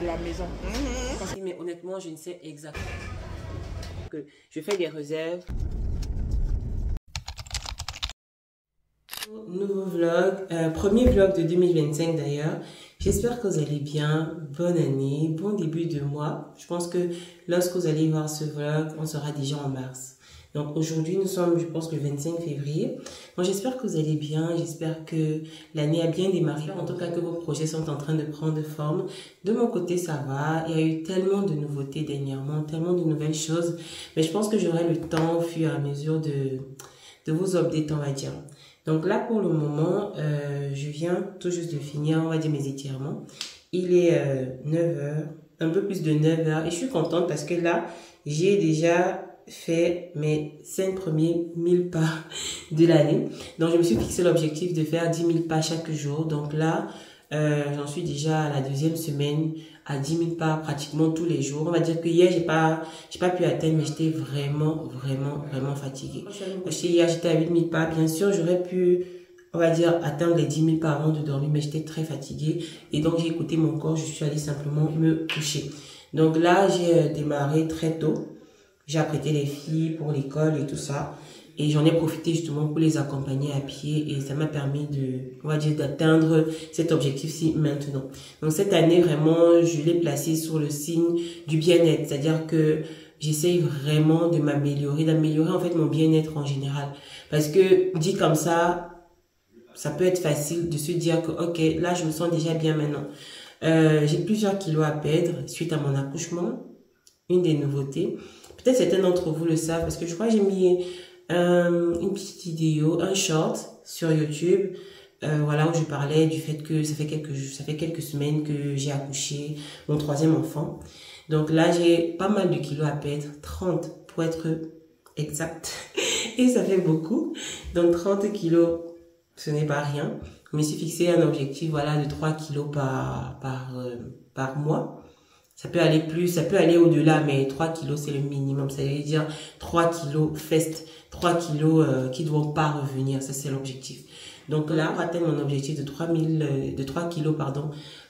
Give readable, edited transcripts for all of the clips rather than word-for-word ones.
de la maison. Mais honnêtement, je ne sais exactement que je fais des réserves. Nouveau vlog, premier vlog de 2025 d'ailleurs. J'espère que vous allez bien. Bonne année, bon début de mois. Je pense que lorsque vous allez voir ce vlog, on sera déjà en mars. Donc aujourd'hui, nous sommes, je pense, le 25 février. Donc j'espère que vous allez bien. J'espère que l'année a bien démarré. En tout cas, que vos projets sont en train de prendre forme. De mon côté, ça va. Il y a eu tellement de nouveautés dernièrement, tellement de nouvelles choses. Mais je pense que j'aurai le temps au fur et à mesure de vous update, on va dire. Donc là, pour le moment, je viens tout juste de finir, on va dire, mes étirements. Il est 9h, un peu plus de 9h. Et je suis contente parce que là, j'ai déjà fait mes 5 premiers 1000 pas de l'année. Donc, je me suis fixé l'objectif de faire 10 000 pas chaque jour. Donc là, j'en suis déjà à la deuxième semaine à 10 000 pas pratiquement tous les jours. On va dire que hier, j'ai pas pu atteindre, mais j'étais vraiment fatiguée. Parce que hier, j'étais à 8 000 pas. Bien sûr, j'aurais pu, on va dire, atteindre les 10 000 pas avant de dormir, mais j'étais très fatiguée. Et donc, j'ai écouté mon corps, je suis allée simplement me coucher. Donc là, j'ai démarré très tôt. J'ai apprêté les filles pour l'école et tout ça. Et j'en ai profité justement pour les accompagner à pied. Et ça m'a permis on va dire, d'atteindre cet objectif-ci maintenant. Donc cette année, vraiment, je l'ai placé sur le signe du bien-être. C'est-à-dire que j'essaye vraiment de d'améliorer en fait mon bien-être en général. Parce que dit comme ça peut être facile de se dire que ok, là je me sens déjà bien maintenant. J'ai plusieurs kilos à perdre suite à mon accouchement. Une des nouveautés. Peut-être certains d'entre vous le savent parce que je crois que j'ai mis une petite vidéo, un short sur YouTube, voilà, où je parlais du fait que ça fait quelques semaines que j'ai accouché mon 3e enfant. Donc là, j'ai pas mal de kilos à perdre, 30 pour être exact. Et ça fait beaucoup. Donc 30 kilos, ce n'est pas rien. Je me suis fixé un objectif, voilà, de 3 kilos par mois. Ça peut aller plus, ça peut aller au-delà, mais 3 kilos, c'est le minimum. Ça veut dire 3 kilos fest, 3 kilos qui ne vont pas revenir. Ça, c'est l'objectif. Donc là, pour atteindre mon objectif de 3 kilos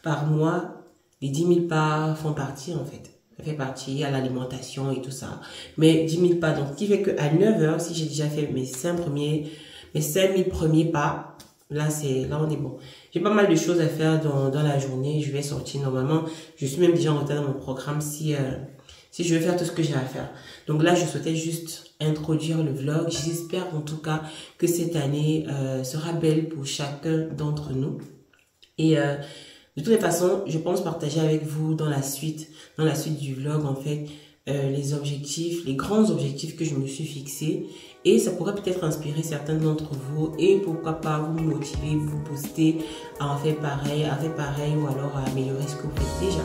par mois, les 10 000 pas font partie, en fait. Ça fait partie à l'alimentation et tout ça. Mais 10 000 pas, donc, ce qui fait qu'à 9h, si j'ai déjà fait mes 5 000 premiers pas, là, on est bon. J'ai pas mal de choses à faire dans la journée. Je vais sortir normalement. Je suis même déjà en retard dans mon programme si je veux faire tout ce que j'ai à faire. Donc là, je souhaitais juste introduire le vlog. J'espère en tout cas que cette année sera belle pour chacun d'entre nous. Et de toutes les façons, je pense partager avec vous dans la suite du vlog en fait les objectifs, les grands objectifs que je me suis fixés. Et ça pourrait peut-être inspirer certains d'entre vous et pourquoi pas vous motiver, vous booster à en faire pareil, ou alors à améliorer ce que vous faites déjà.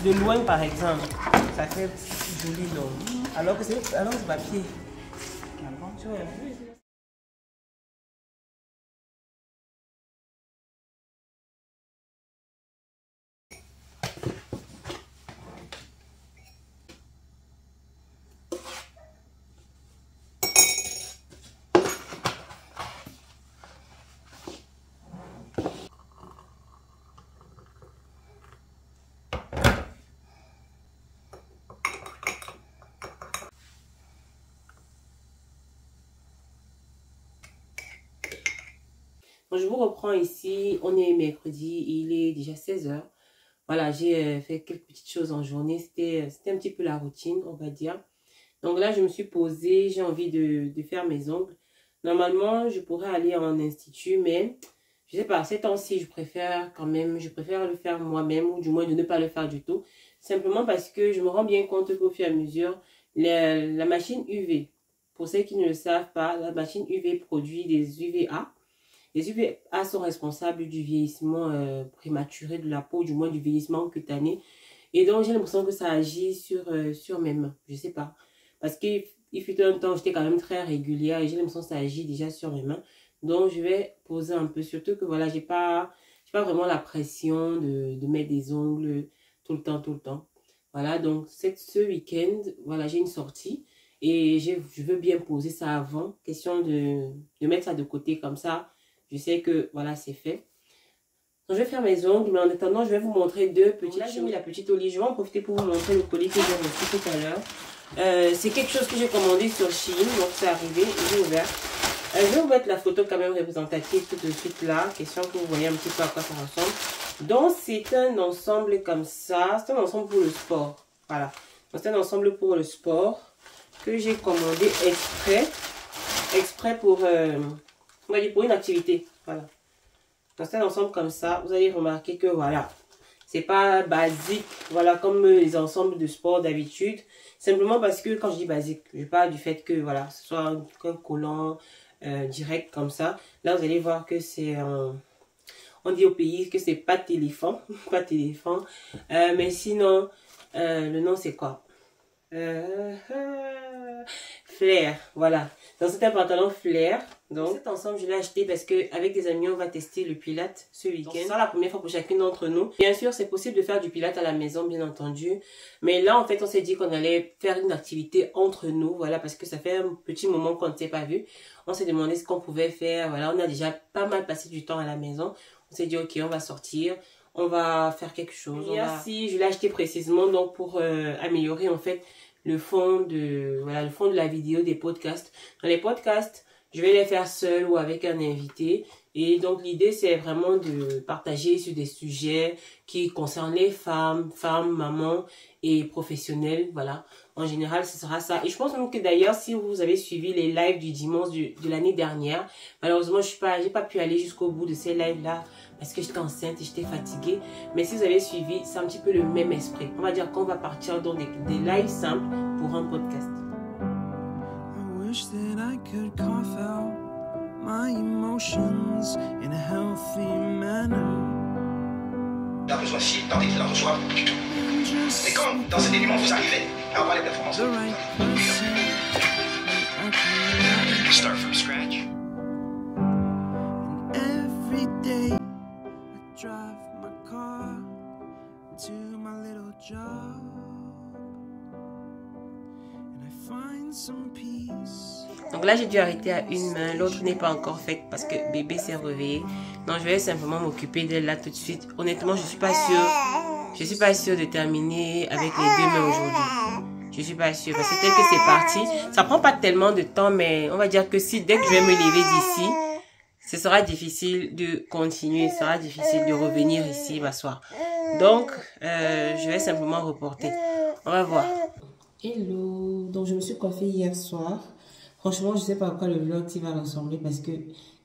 De loin, par exemple, ça fait joli, non? Alors que c'est papier. Ah bon, tu vois. Bon, je vous reprends ici, on est mercredi, il est déjà 16 h. Voilà, j'ai fait quelques petites choses en journée, c'était un petit peu la routine, on va dire. Donc là, je me suis posée, j'ai envie de faire mes ongles. Normalement, je pourrais aller en institut, mais je sais pas, ces temps-ci, je préfère le faire moi-même, ou du moins de ne pas le faire du tout. Simplement parce que je me rends bien compte qu'au fur et à mesure, la machine UV, pour ceux qui ne le savent pas, la machine UV produit des UVA. Les UVA sont responsables du vieillissement prématuré de la peau, du moins du vieillissement cutané. Et donc, j'ai l'impression que ça agit sur mes mains. Je sais pas. Parce qu'il fut un temps, j'étais quand même très régulière et j'ai l'impression que ça agit déjà sur mes mains. Donc, je vais poser un peu. Surtout que voilà, j'ai pas vraiment la pression de mettre des ongles tout le temps, tout le temps. Voilà, donc ce week-end, voilà, j'ai une sortie. Et je veux bien poser ça avant. Question de mettre ça de côté comme ça. Je sais que voilà, c'est fait. Donc, je vais faire mes ongles, mais en attendant, je vais vous montrer deux petites. Là, j'ai mis la petite olive. Je vais en profiter pour vous montrer le colis que j'ai reçu tout à l'heure. C'est quelque chose que j'ai commandé sur Shein, donc c'est arrivé, j'ai ouvert. Je vais vous mettre la photo quand même représentative tout de suite là, question que vous voyez un petit peu à quoi ça ressemble. Donc, c'est un ensemble comme ça, c'est un ensemble pour le sport. Voilà, donc c'est un ensemble pour le sport que j'ai commandé exprès pour, on va dire pour une activité. Voilà. Donc c'est un ensemble comme ça, vous allez remarquer que voilà, c'est pas basique, voilà, comme les ensembles de sport d'habitude. Simplement parce que quand je dis basique, je parle du fait que voilà, ce soit un collant direct comme ça. Là, vous allez voir que c'est on dit au pays que c'est pas téléphone, pas téléphone. Mais sinon, le nom c'est quoi? Flair, voilà. Donc c'est un pantalon Flair. Donc cet ensemble je l'ai acheté parce que avec des amis on va tester le Pilates ce week-end. C'est la première fois pour chacune d'entre nous. Bien sûr c'est possible de faire du Pilates à la maison bien entendu. Mais là en fait on s'est dit qu'on allait faire une activité entre nous. Voilà, parce que ça fait un petit moment qu'on ne s'est pas vu. On s'est demandé ce qu'on pouvait faire. Voilà, on a déjà pas mal passé du temps à la maison. On s'est dit ok, on va sortir. On va faire quelque chose. Si je l'ai acheté précisément donc pour améliorer en fait le fond de la vidéo des podcasts. Dans les podcasts, je vais les faire seul ou avec un invité. Et donc l'idée c'est vraiment de partager sur des sujets qui concernent les femmes, mamans et professionnels. Voilà. En général, ce sera ça. Et je pense même que d'ailleurs, si vous avez suivi les lives du dimanche de l'année dernière, malheureusement, j'ai pas pu aller jusqu'au bout de ces lives-là parce que j'étais enceinte et j'étais fatiguée. Mais si vous avez suivi, c'est un petit peu le même esprit. On va dire qu'on va partir dans des lives simples pour un podcast. I wish that I could cough out my emotions in a healthy manner. D'un besoin si tant qu'il en reçoit du tout. Et quand, dans ce dénuement, vous arrivez à avoir les performances, start from scratch. Every day I drive my car to my little job and I find some peace. Donc là, j'ai dû arrêter à une main, l'autre n'est pas encore faite parce que bébé s'est réveillé. Donc je vais simplement m'occuper d'elle là tout de suite. Honnêtement, je suis pas sûre de terminer avec les deux mains aujourd'hui. Je suis pas sûre parce que tel que c'est parti, ça prend pas tellement de temps, mais on va dire que si dès que je vais me lever d'ici, ce sera difficile de continuer, ce sera difficile de revenir ici m'asseoir. Donc, je vais simplement reporter. On va voir. Hello, donc je me suis coiffée hier soir. Franchement, je sais pas à quoi le vlog va ressembler parce que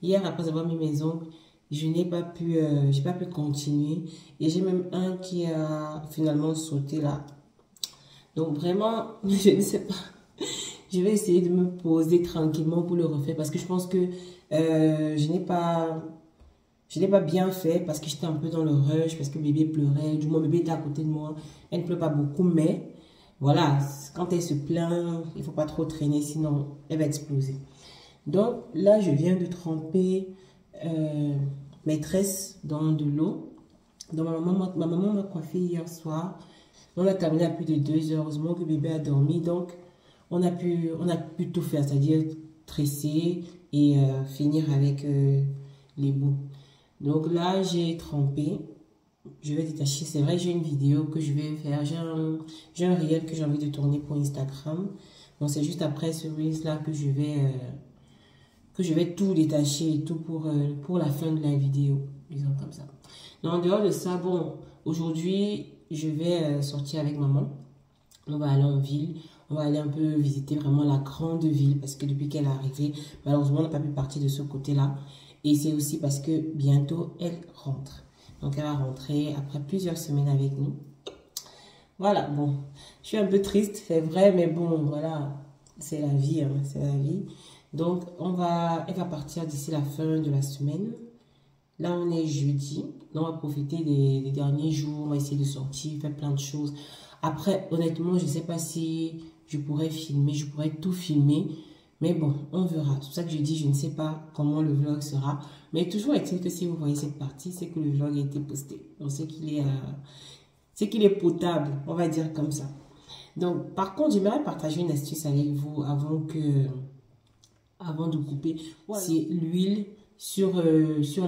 hier, après avoir mis mes ongles, je n'ai pas pu, j'ai pas pu continuer. Et j'ai même un qui a finalement sauté là. Donc vraiment, je ne sais pas. Je vais essayer de me poser tranquillement pour le refaire parce que je pense que je n'ai pas bien fait parce que j'étais un peu dans le rush, parce que bébé pleurait. Du moins, bébé était à côté de moi. Elle ne pleure pas beaucoup, mais voilà, quand elle se plaint, il faut pas trop traîner, sinon elle va exploser. Donc là, je viens de tremper mes tresses dans de l'eau. Donc ma maman m'a coiffé hier soir. On a terminé à plus de 2 heures. Heureusement que le bébé a dormi. Donc on a pu tout faire, c'est-à-dire tresser et finir avec les bouts. Donc là, j'ai trempé. Je vais détacher. C'est vrai, j'ai une vidéo que je vais faire. J'ai un réel que j'ai envie de tourner pour Instagram. Donc c'est juste après ce reel là que je vais tout détacher et tout pour la fin de la vidéo, disons comme ça. Donc en dehors de ça, bon, aujourd'hui, je vais sortir avec maman. On va aller en ville, on va aller un peu visiter vraiment la grande ville parce que depuis qu'elle est arrivée, malheureusement, on n'a pas pu partir de ce côté-là. Et c'est aussi parce que bientôt, elle rentre. Donc elle va rentrer après plusieurs semaines avec nous. Voilà, bon, je suis un peu triste, c'est vrai, mais bon, voilà, c'est la vie, hein, c'est la vie. Donc, elle va partir d'ici la fin de la semaine. Là, on est jeudi. Là, on va profiter des derniers jours. On va essayer de sortir, faire plein de choses. Après, honnêtement, je ne sais pas si je pourrais filmer. Je pourrais tout filmer. Mais bon, on verra. C'est pour ça que je dis, je ne sais pas comment le vlog sera. Mais toujours est-il que si vous voyez cette partie, c'est que le vlog a été posté. Donc, c'est qu'il est potable. On va dire comme ça. Donc, par contre, j'aimerais partager une astuce avec vous avant de couper. Voilà. C'est l'huile sur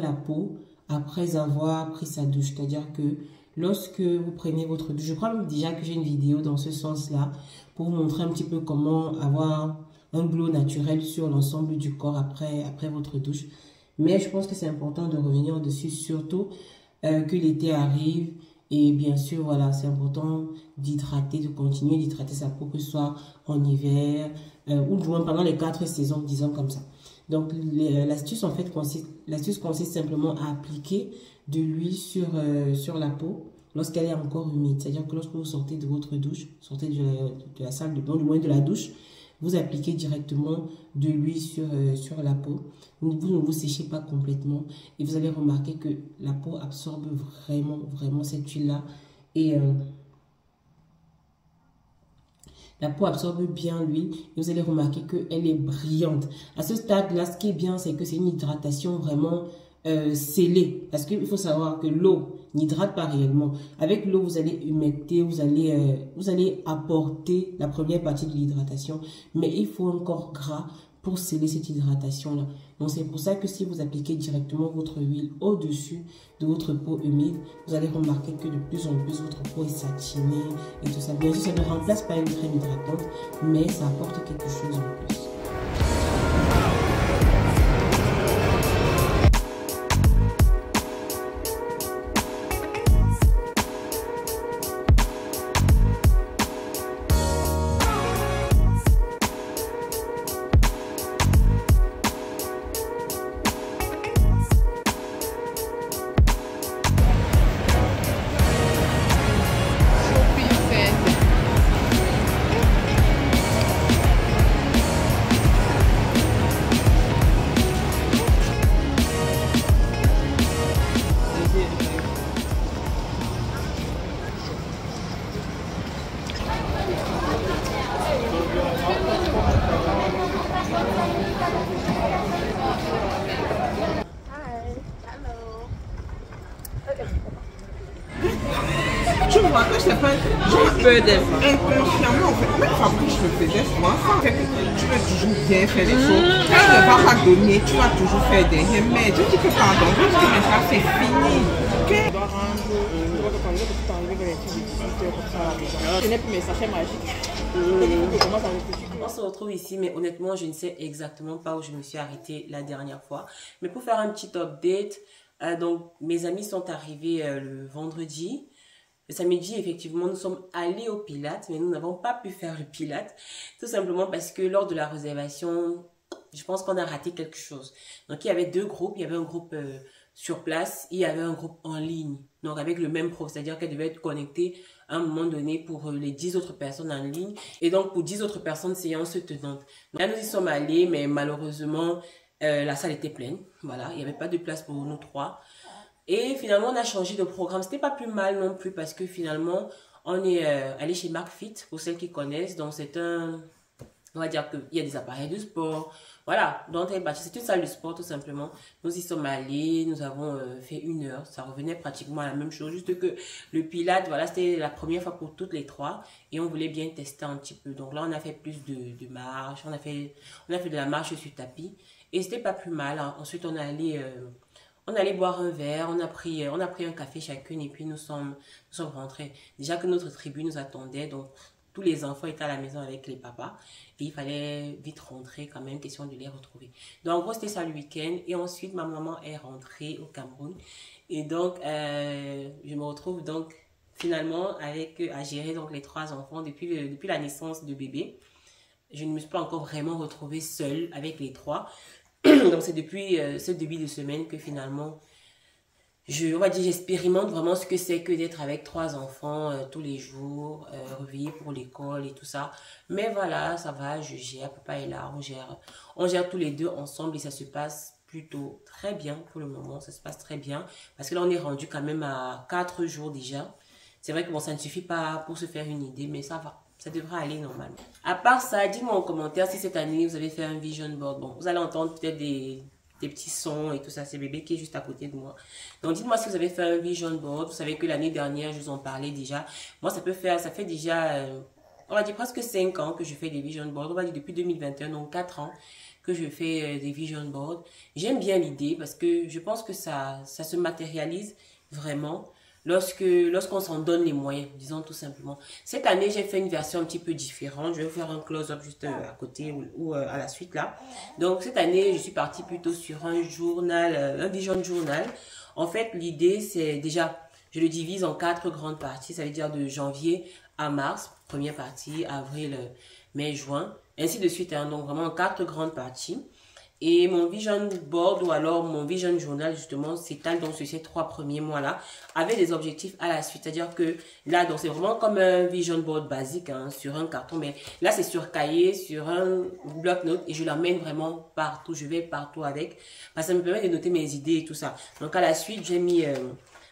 la peau après avoir pris sa douche. C'est-à-dire que lorsque vous prenez votre douche, je crois déjà que j'ai une vidéo dans ce sens-là pour vous montrer un petit peu comment avoir un glow naturel sur l'ensemble du corps après votre douche. Mais je pense que c'est important de revenir dessus, surtout que l'été arrive. Et bien sûr, voilà, c'est important d'hydrater, de continuer d'hydrater sa peau, que ce soit en hiver ou du moins pendant les 4 saisons, disons comme ça. Donc, l'astuce en fait consiste simplement à appliquer de l'huile sur la peau lorsqu'elle est encore humide. C'est-à-dire que lorsque vous sortez de votre douche, sortez de la salle de bain, du moins de la douche, vous appliquez directement de l'huile sur la peau. Vous ne vous séchez pas complètement et vous allez remarquer que la peau absorbe vraiment cette huile-là. Et la peau absorbe bien l'huile et vous allez remarquer qu'elle est brillante. À ce stade-là, ce qui est bien, c'est que c'est une hydratation vraiment scellée. Parce qu'il faut savoir que l'eau n'hydrate pas réellement. Avec l'eau, vous allez humecter, vous allez apporter la première partie de l'hydratation. Mais il faut un corps gras pour sceller cette hydratation-là. Donc, c'est pour ça que si vous appliquez directement votre huile au-dessus de votre peau humide, vous allez remarquer que de plus en plus, votre peau est satinée et tout ça. Bien sûr, ça ne remplace pas une crème hydratante, mais ça apporte quelque chose en plus. Tu vois que c'est pas un peu inconsciemment en fait. Même Fabrice le faisait souvent ça. Tu veux toujours bien faire les choses. Quand tu ne vas pas donner, tu vas toujours faire des remèdes. Je dis que pardon, je dis que ça c'est fini. Ok? Je n'ai plus mes sachets magiques. On se retrouve ici, mais honnêtement, je ne sais exactement pas où je me suis arrêtée la dernière fois. Mais pour faire un petit update, donc mes amis sont arrivés le vendredi. Le samedi, effectivement, nous sommes allés au Pilates, mais nous n'avons pas pu faire le Pilates. Tout simplement parce que lors de la réservation, je pense qu'on a raté quelque chose. Donc, il y avait 2 groupes. Il y avait un groupe sur place et il y avait un groupe en ligne. Donc, avec le même prof, c'est-à-dire qu'elle devait être connectée à un moment donné pour les 10 autres personnes en ligne. Et donc, pour 10 autres personnes, séance tenante. Donc, là, nous y sommes allés, mais malheureusement, la salle était pleine. Voilà, il n'y avait pas de place pour nous 3. Et finalement, on a changé de programme. C'était pas plus mal non plus parce que finalement, On est allé chez McFit, pour celles qui connaissent. Donc, c'est un... On va dire qu'il y a des appareils de sport. Voilà, donc c'est une salle de sport tout simplement. Nous y sommes allés, nous avons fait 1 heure. Ça revenait pratiquement à la même chose. Juste que le Pilates, voilà, c'était la première fois pour toutes les 3. Et on voulait bien tester un petit peu. Donc là, on a fait plus de marche. On a fait de la marche sur tapis. Et c'était pas plus mal. Hein. Ensuite, on allait boire un verre. On a pris un café chacune. Et puis nous sommes rentrés. Déjà que notre tribu nous attendait. Donc tous les enfants étaient à la maison avec les papas. Et il fallait vite rentrer quand même, question de les retrouver. Donc en gros, c'était ça le week-end. Et ensuite, ma maman est rentrée au Cameroun. Et donc, je me retrouve donc finalement à gérer donc les 3 enfants depuis la naissance de bébé. Je ne me suis pas encore vraiment retrouvée seule avec les 3. Donc c'est depuis ce début de semaine que finalement... on va dire, j'expérimente vraiment ce que c'est que d'être avec 3 enfants tous les jours, réveillés pour l'école et tout ça. Mais voilà, ça va, je gère, papa est là, on gère tous les 2 ensemble et ça se passe plutôt très bien pour le moment, ça se passe très bien. Parce que là, on est rendu quand même à 4 jours déjà. C'est vrai que bon, ça ne suffit pas pour se faire une idée, mais ça va. Ça devrait aller normalement. À part ça, dis-moi en commentaire si cette année, vous avez fait un vision board. Bon, vous allez entendre peut-être des petits sons et tout ça, c'est bébé qui est juste à côté de moi. Donc dites-moi si vous avez fait un vision board. Vous savez que l'année dernière, je vous en parlais déjà. Moi, ça fait déjà, on va dire presque 5 ans que je fais des vision boards. On va dire depuis 2021, donc 4 ans que je fais des vision boards. J'aime bien l'idée parce que je pense que ça se matérialise vraiment lorsqu'on s'en donne les moyens, disons tout simplement. Cette année, j'ai fait une version un petit peu différente. Je vais vous faire un close-up juste à côté ou à la suite là. Donc, cette année, je suis partie plutôt sur un journal, un vision journal. En fait, l'idée, c'est déjà, je le divise en 4 grandes parties. Ça veut dire de janvier à mars, première partie, avril, mai, juin, ainsi de suite. Hein, donc, vraiment 4 grandes parties. Et mon vision board ou alors mon vision journal justement s'étale donc sur ces 3 premiers mois-là avec des objectifs à la suite. C'est-à-dire que là, donc c'est vraiment comme un vision board basique hein, sur un carton. Mais là, c'est sur cahier, sur un bloc-notes et je l'emmène vraiment partout. Je vais partout avec. Parce que ça me permet de noter mes idées et tout ça. Donc à la suite, j'ai mis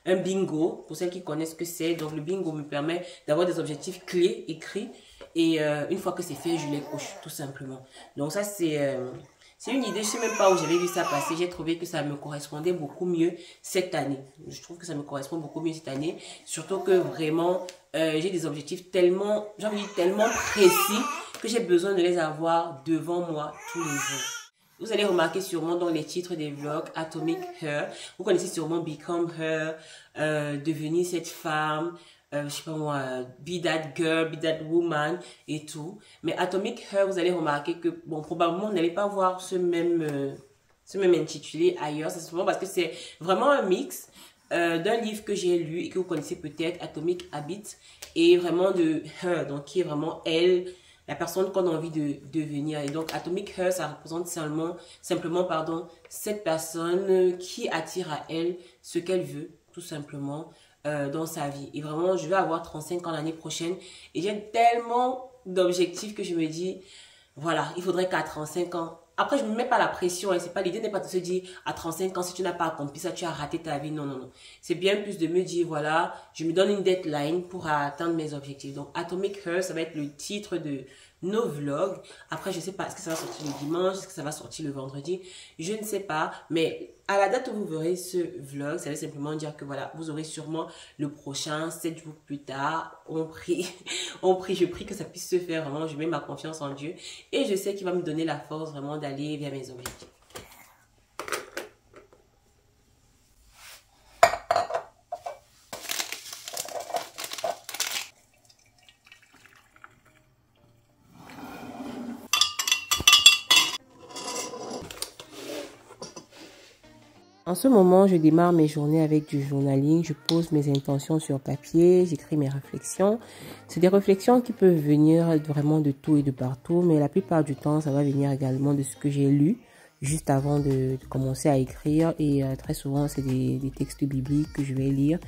un bingo pour celles qui connaissent ce que c'est. Donc le bingo me permet d'avoir des objectifs clés écrits. Et une fois que c'est fait, je les coche tout simplement. Donc ça, c'est une idée, je ne sais même pas où j'avais vu ça passer. J'ai trouvé que ça me correspondait beaucoup mieux cette année. Je trouve que ça me correspond beaucoup mieux cette année. Surtout que vraiment, j'ai des objectifs tellement précis que j'ai besoin de les avoir devant moi tous les jours. Vous allez remarquer sûrement dans les titres des vlogs Atomic Her. Vous connaissez sûrement Become Her, devenir cette femme. Je sais pas moi, be that girl, be that woman et tout. Mais Atomic Her, vous allez remarquer que, bon, probablement, vous n'allez pas voir ce même intitulé ailleurs. C'est souvent parce que c'est vraiment un mix d'un livre que j'ai lu et que vous connaissez peut-être, Atomic Habits, et vraiment de Her, donc qui est vraiment elle, la personne qu'on a envie de devenir. Et donc, Atomic Her, ça représente simplement, cette personne qui attire à elle ce qu'elle veut, tout simplement. Dans sa vie. Et vraiment, je vais avoir 35 ans l'année prochaine. Et j'ai tellement d'objectifs que je me dis, voilà, il faudrait qu'à 35 ans... Après, je ne me mets pas la pression. L'idée n'est pas de se dire, à 35 ans, si tu n'as pas accompli ça, tu as raté ta vie. Non, non, non. C'est bien plus de me dire, voilà, je me donne une deadline pour atteindre mes objectifs. Donc, Atomic Her, ça va être le titre de nos vlogs. Après, je ne sais pas, est-ce que ça va sortir le dimanche, est-ce que ça va sortir le vendredi? Je ne sais pas, mais à la date où vous verrez ce vlog, ça veut simplement dire que voilà, vous aurez sûrement le prochain 7 jours plus tard. Je prie que ça puisse se faire vraiment. Je mets ma confiance en Dieu et je sais qu'il va me donner la force vraiment d'aller vers mes objectifs. En ce moment, je démarre mes journées avec du journaling. Je pose mes intentions sur papier, j'écris mes réflexions. C'est des réflexions qui peuvent venir vraiment de tout et de partout, mais la plupart du temps, ça va venir également de ce que j'ai lu juste avant de commencer à écrire. Et très souvent, c'est des textes bibliques que je vais lire.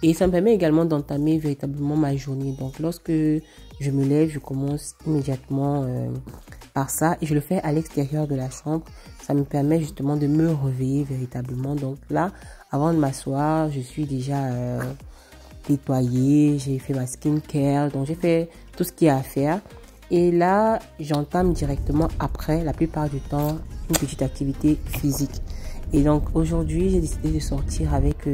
Et ça me permet également d'entamer véritablement ma journée. Donc, lorsque je me lève, je commence immédiatement par ça. Et je le fais à l'extérieur de la chambre. Ça me permet justement de me réveiller véritablement. Donc là, avant de m'asseoir, je suis déjà nettoyé, j'ai fait ma skincare, donc j'ai fait tout ce qu'il y a à faire. Et là, j'entame directement après, la plupart du temps, une petite activité physique. Et donc aujourd'hui, j'ai décidé de sortir avec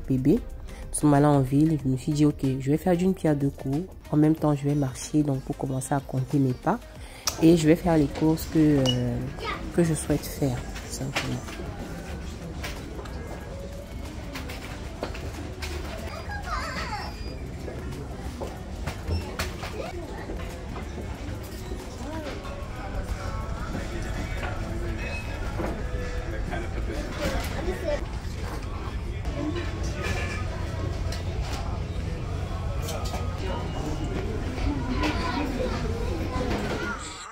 bébé. Nous sommes allés en ville et je me suis dit, ok, je vais faire d'une pierre deux coups. En même temps, je vais marcher donc pour commencer à compter mes pas. Et je vais faire les courses que je souhaite faire, simplement.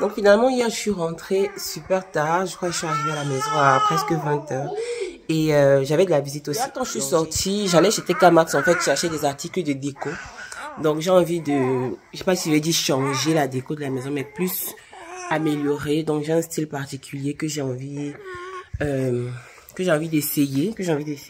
Donc finalement, hier, je suis rentrée super tard. Je crois que je suis arrivée à la maison à presque 20h. Et j'avais de la visite aussi. Quand je suis sortie, j'allais chez TK Maxx en fait chercher des articles de déco. Donc j'ai envie de, je sais pas si je vais dire changer la déco de la maison, mais plus améliorer. Donc j'ai un style particulier que j'ai envie d'essayer,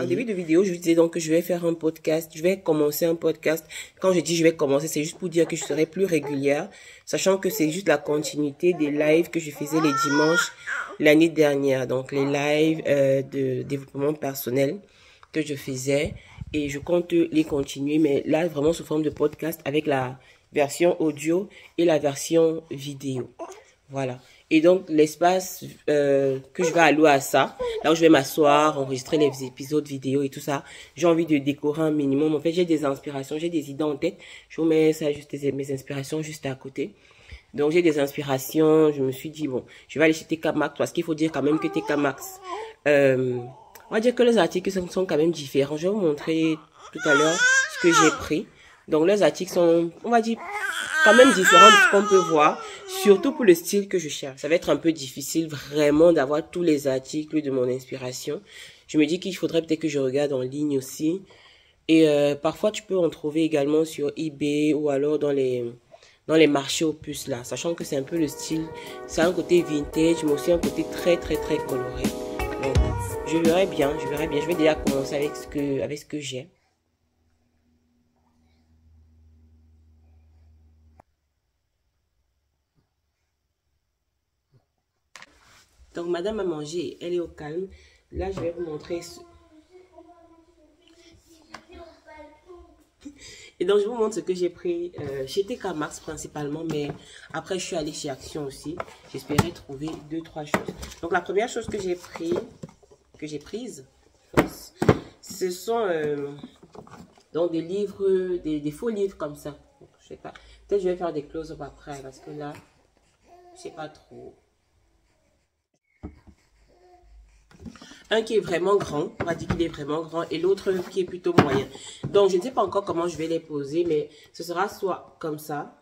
Au début de vidéo, je vous disais donc que je vais faire un podcast, je vais commencer un podcast. Quand je dis je vais commencer, c'est juste pour dire que je serai plus régulière, sachant que c'est juste la continuité des lives que je faisais les dimanches l'année dernière. Donc les lives de développement personnel que je faisais et je compte les continuer, mais là vraiment sous forme de podcast avec la version audio et la version vidéo. Voilà. Et donc, l'espace que je vais allouer à ça, là où je vais m'asseoir, enregistrer les épisodes vidéo et tout ça, j'ai envie de décorer un minimum. En fait, j'ai des inspirations, j'ai des idées en tête. Je vous mets ça, juste mes inspirations juste à côté. Donc, j'ai des inspirations. Je me suis dit, bon, je vais aller chez TK Maxx parce qu'il faut dire quand même que TK Maxx, on va dire que les articles sont quand même différents. Je vais vous montrer tout à l'heure ce que j'ai pris. Donc, les articles sont, on va dire, quand même différents de ce qu'on peut voir, surtout pour le style que je cherche. Ça va être un peu difficile vraiment d'avoir tous les articles de mon inspiration. Je me dis qu'il faudrait peut-être que je regarde en ligne aussi. Et parfois, tu peux en trouver également sur eBay ou alors dans les marchés aux puces là. Sachant que c'est un peu le style, c'est un côté vintage, mais aussi un côté très très très coloré. Donc, je verrai bien. Je vais déjà commencer avec ce que j'ai. Donc, madame a mangé, elle est au calme. Là, je vais vous montrer ce... Et donc, je vous montre ce que j'ai pris chez TK Maxx principalement, mais après, je suis allée chez Action aussi. J'espérais trouver 2-3 choses. Donc, la première chose que j'ai prise, ce sont donc des livres, des faux livres comme ça. Je sais pas. Peut-être je vais faire des close-up après, parce que là, je sais pas trop. Un qui est vraiment grand, on va dire qu'il est vraiment grand, et l'autre qui est plutôt moyen. Donc, je ne sais pas encore comment je vais les poser, mais ce sera soit comme ça,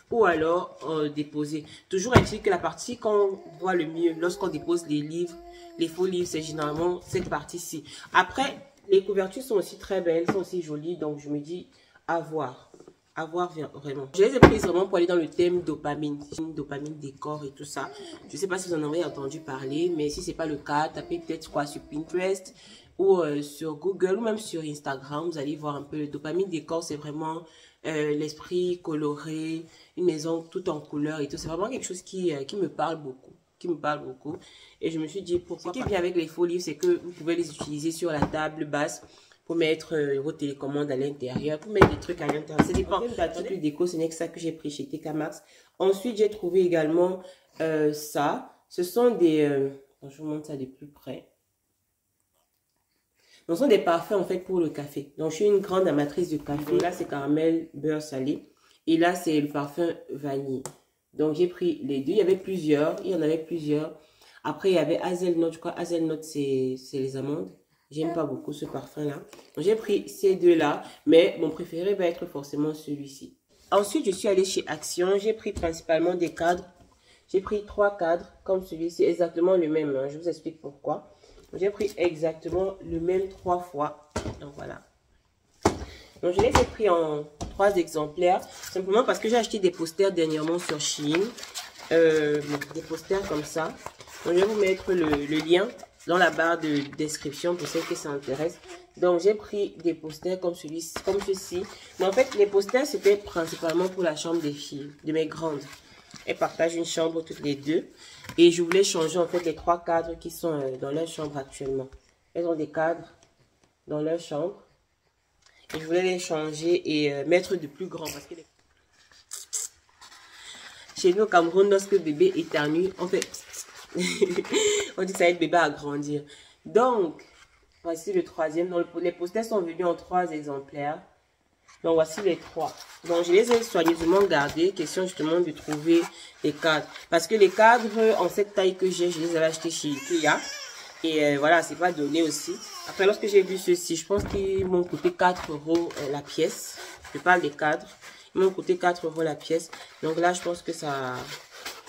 ou alors déposer. Toujours est-il que la partie qu'on voit le mieux lorsqu'on dépose les livres, les faux livres, c'est généralement cette partie-ci. Après, les couvertures sont aussi très belles, sont aussi jolies, donc je me dis à voir. À voir vraiment. Je les ai prises vraiment pour aller dans le thème dopamine décor et tout ça. Je ne sais pas si vous en avez entendu parler, mais si ce n'est pas le cas, tapez peut-être quoi sur Pinterest ou sur Google ou même sur Instagram. Vous allez voir un peu le dopamine décor. C'est vraiment l'esprit coloré, une maison toute en couleur et tout. C'est vraiment quelque chose qui me parle beaucoup. Et je me suis dit pourquoi. Ce qui est bien avec les faux livres, c'est que vous pouvez les utiliser sur la table basse pour mettre vos télécommandes à l'intérieur, pour mettre des trucs à l'intérieur. Ça dépend. L'article déco, ce n'est que ça que j'ai pris chez TK Maxx. Ensuite, j'ai trouvé également ça. Ce sont des... je vous montre ça de plus près. Ce sont des parfums en fait pour le café. Donc, je suis une grande amatrice de café. Là, c'est caramel beurre salé. Et là, c'est le parfum vanille. Donc, j'ai pris les deux. Il y en avait plusieurs. Après, il y avait Hazelnut. Je crois Hazelnut, c'est les amandes. J'aime pas beaucoup ce parfum-là. J'ai pris ces deux-là, mais mon préféré va être forcément celui-ci. Ensuite, je suis allée chez Action. J'ai pris principalement des cadres. J'ai pris 3 cadres comme celui-ci, exactement le même. Hein. Je vous explique pourquoi. J'ai pris exactement le même 3 fois. Donc voilà. Donc je les ai pris en 3 exemplaires, simplement parce que j'ai acheté des posters dernièrement sur Shein. Des posters comme ça. Donc je vais vous mettre le lien dans la barre de description pour ceux qui s'intéressent. Donc, j'ai pris des posters comme ceci. Mais en fait, les posters, c'était principalement pour la chambre des filles, de mes grandes. Elles partagent une chambre toutes les deux. Et je voulais changer, en fait, les 3 cadres qui sont dans leur chambre actuellement. Elles ont des cadres dans leur chambre. Et je voulais les changer et mettre de plus grands. Parce que chez nous, au Cameroun, lorsque le bébé éternue, on fait... on dit que ça aide le bébé à grandir. Donc... voici le 3e. Donc, les posters sont venus en 3 exemplaires. Donc, voici les 3. Donc, je les ai soigneusement gardés. Question justement de trouver les cadres. Parce que les cadres en cette taille que j'ai, je les avais achetés chez Ikea. Et voilà, c'est pas donné aussi. Après, lorsque j'ai vu ceux-ci, je pense qu'ils m'ont coûté 4 € la pièce. Je parle des cadres. Ils m'ont coûté 4 € la pièce. Donc là, je pense que ça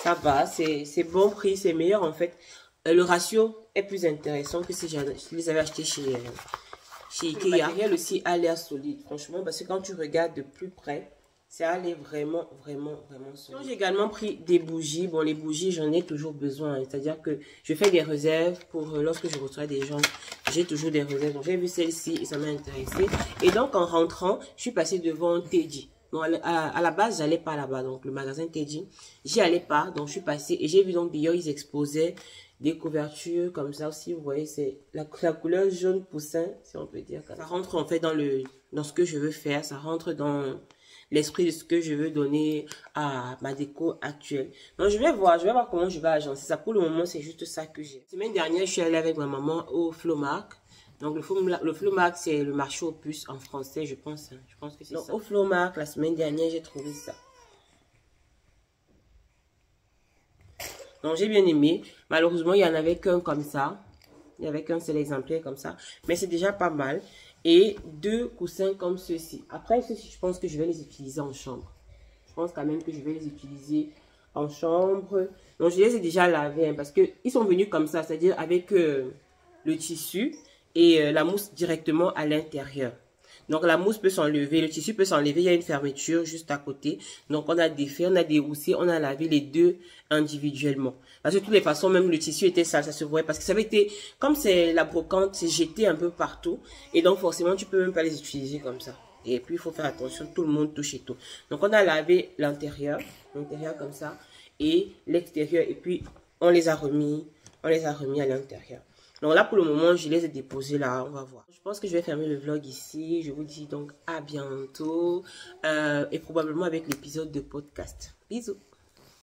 va. C'est bon prix, c'est meilleur en fait. Le ratio est plus intéressant que si je les avais achetés chez Ikea. Le matériel aussi a l'air solide, franchement, parce que quand tu regardes de plus près, ça a l'air vraiment solide. J'ai également pris des bougies. Bon, les bougies, j'en ai toujours besoin. C'est-à-dire que je fais des réserves pour lorsque je reçois des gens. J'ai toujours des réserves. Donc, j'ai vu celle-ci et ça m'a intéressé. Et donc, en rentrant, je suis passée devant Teddy. Bon, à la base, j'allais pas là-bas. Donc, le magasin Teddy, j'y allais pas. Donc, je suis passée et j'ai vu donc d'ailleurs, ils exposaient des couvertures comme ça aussi. Vous voyez, c'est la couleur jaune poussin, si on peut dire. Ça rentre en fait dans ce que je veux faire. Ça rentre dans l'esprit de ce que je veux donner à ma déco actuelle. Donc, je vais voir comment je vais agencer ça. Pour le moment, c'est juste ça que j'ai. La semaine dernière, je suis allée avec ma maman au Flowmark. Donc, le Flowmark, c'est le marché aux puces en français, je pense. Je pense que c'est ça. Au Flowmark, la semaine dernière, j'ai trouvé ça. Donc, j'ai bien aimé. Malheureusement, il n'y en avait qu'un comme ça. Il n'y avait qu'un seul exemplaire comme ça. Mais c'est déjà pas mal. Et 2 coussins comme ceux-ci. Après, ceux-ci, je pense que je vais les utiliser en chambre. Je pense quand même que je vais les utiliser en chambre. Donc, je les ai déjà lavés. Parce qu'ils sont venus comme ça. C'est-à-dire avec le tissu et la mousse directement à l'intérieur. Donc, la mousse peut s'enlever, le tissu peut s'enlever. Il y a une fermeture juste à côté. Donc, on a défait, on a déroussé, on a lavé les deux individuellement. Parce que de toutes les façons, même le tissu était sale, ça se voyait. Parce que ça avait été, comme c'est la brocante, c'est jeté un peu partout. Et donc, forcément, tu peux même pas les utiliser comme ça. Et puis, il faut faire attention, tout le monde touche et tout. Donc, on a lavé l'intérieur comme ça. Et l'extérieur. Et puis, on les a remis à l'intérieur. Donc là, pour le moment, je les ai déposés là. On va voir. Je pense que je vais fermer le vlog ici. Je vous dis donc à bientôt. Et probablement avec l'épisode de podcast. Bisous.